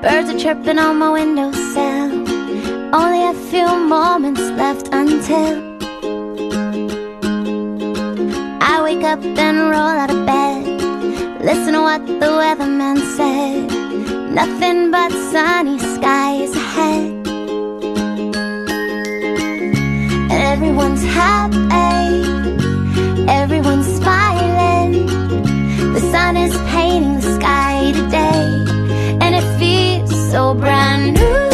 Birds are chirping on my windowsill. Only a few moments left until I wake up and roll out of bed. Listen to what the weatherman said. Nothing but sunny skies ahead. And everyone's happy, everyone's smiling. The sun is painting the sky today, and it feels so brand new.